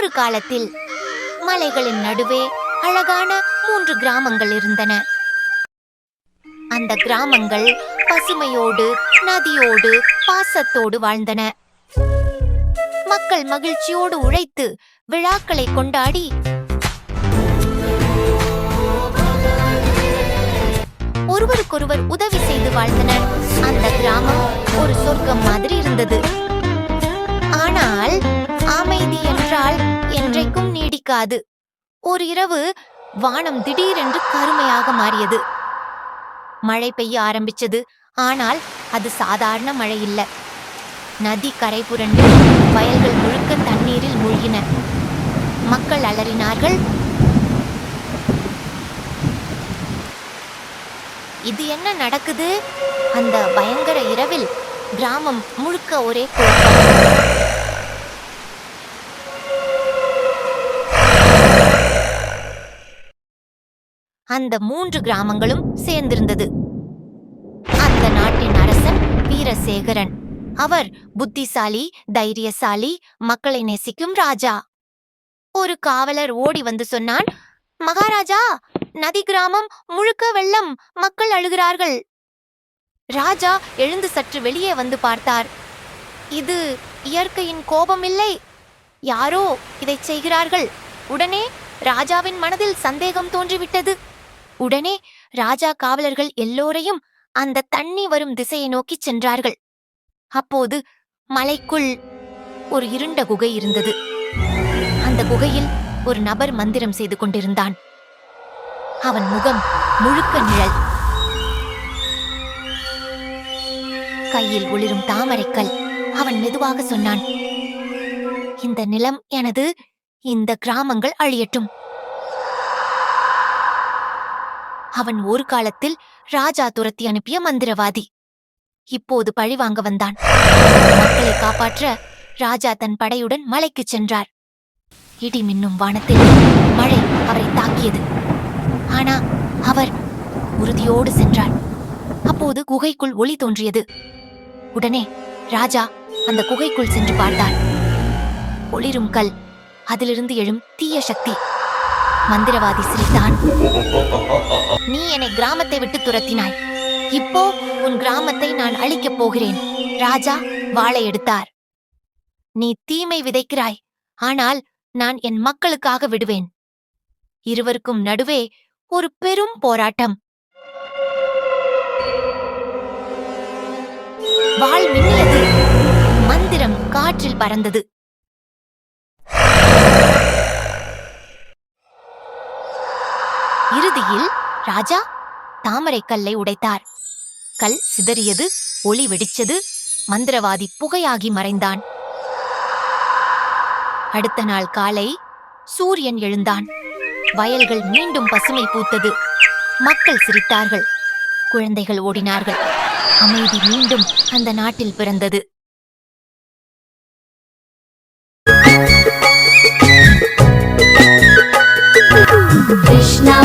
ஒரு காலத்தில் மலைகளின் நடுவே அழகான 3 கிராமங்கள் இருந்தன. அந்த கிராமங்கள் பசுமையோடு, நதியோடு, பாசத்தோடு வாழ்ந்தன. மக்கள் மகிழ்ச்சியோடு உழைத்து விழாக்களை கொண்டாடி ஒருவருக்கொருவர் உதவி செய்து வாழ்ந்தனர். அந்த கிராமம் ஒரு சொர்க்கம் மாதிரி இருந்தது. ஆனால் அமைதி என்றால் என்றைக்கும் நீடிக்காது. ஒரு இரவு வானம் திடீரென்று கருமையாக மாறியது. மழை பெய்ய ஆரம்பிச்சது. ஆனால் அது சாதாரண மழை இல்ல. நதி கரை புரண்டு வயல்கள் முழுக்க தண்ணீரில் மூழ்கின. மக்கள் அலறினார்கள். இது என்ன நடக்குது? அந்த பயங்கர இரவில் கிராமம் முழுக்க ஒரே குழப்பம். அந்த 3 கிராமங்களும் சேர்ந்திருந்தது. அந்த நாட்டின் அரசன் வீரசேகரன். அவர் புத்திசாலி, தைரியசாலி, மக்களை நேசிக்கும் ராஜா. ஒரு காவலர் ஓடி வந்து சொன்னான், மகாராஜா, நதி கிராமம் முழுக்க வெள்ளம், மக்கள் அழுகிறார்கள். ராஜா எழுந்து சற்று வெளியே வந்து பார்த்தார். இது இயற்கையின் கோபம் இல்லை, யாரோ இதை செய்கிறார்கள். உடனே ராஜாவின் மனதில் சந்தேகம் தோன்றிவிட்டது. உடனே ராஜா காவலர்கள் எல்லோரையும் அந்த தண்ணி வரும் திசையை நோக்கி சென்றார்கள். அப்போது மலைக்குள் ஒரு இருண்ட குகை இருந்தது. அந்த குகையில் ஒரு நபர் மந்திரம் செய்து கொண்டிருந்தான். அவன் முகம் முழுக்க நிழல், கையில் ஒளிரும் தாமரைக்கல். அவன் மெதுவாக சொன்னான், இந்த நிலம் எனது, இந்த கிராமங்கள் அழியட்டும். அவன் ஒரு காலத்தில் ராஜா துரத்தி அனுப்பிய மந்திரவாதி. இப்போது பழிவாங்க வந்தான். மக்களை காப்பாற்ற ராஜா தன் படையுடன் மலைக்கு சென்றார். இடி மின்னும் வானத்தில் மழை அவரை தாக்கியது. ஆனா அவர் உறுதியோடு சென்றார். அப்போது குகைக்குள் ஒளி தோன்றியது. உடனே ராஜா அந்த குகைக்குள் சென்று பார்த்தார். ஒளிரும் கல், அதிலிருந்து எழும் தீய சக்தி. மந்திரவாதி சிரித்தான். நீ என்னை கிராமத்தை விட்டு துரத்தினாய், இப்போ உன் கிராமத்தை நான் அழிக்கப் போகிறேன். ராஜா வாளை எடுத்தார். நீ தீமை விதைக்கிறாய், ஆனால் நான் என் மக்களுக்காக விடுவேன். இருவருக்கும் நடுவே ஒரு பெரும் போராட்டம். வாள் மின்னியது. மந்திரம் காற்றில் பறந்தது. இறுதியில் ராஜா தாமரை கல்லை உடைத்தார். கல் சிதறியது, ஒளி வெடிச்சது. மந்திரவாதி புகையாகி மறைந்தான். அடுத்த நாள் காலை சூரியன் எழுந்தான். வயல்கள் மீண்டும் பசுமை பூத்தது. மக்கள் சிரித்தார்கள், குழந்தைகள் ஓடினார்கள். அமைதி மீண்டும் அந்த நாட்டில் பிறந்தது. Krishna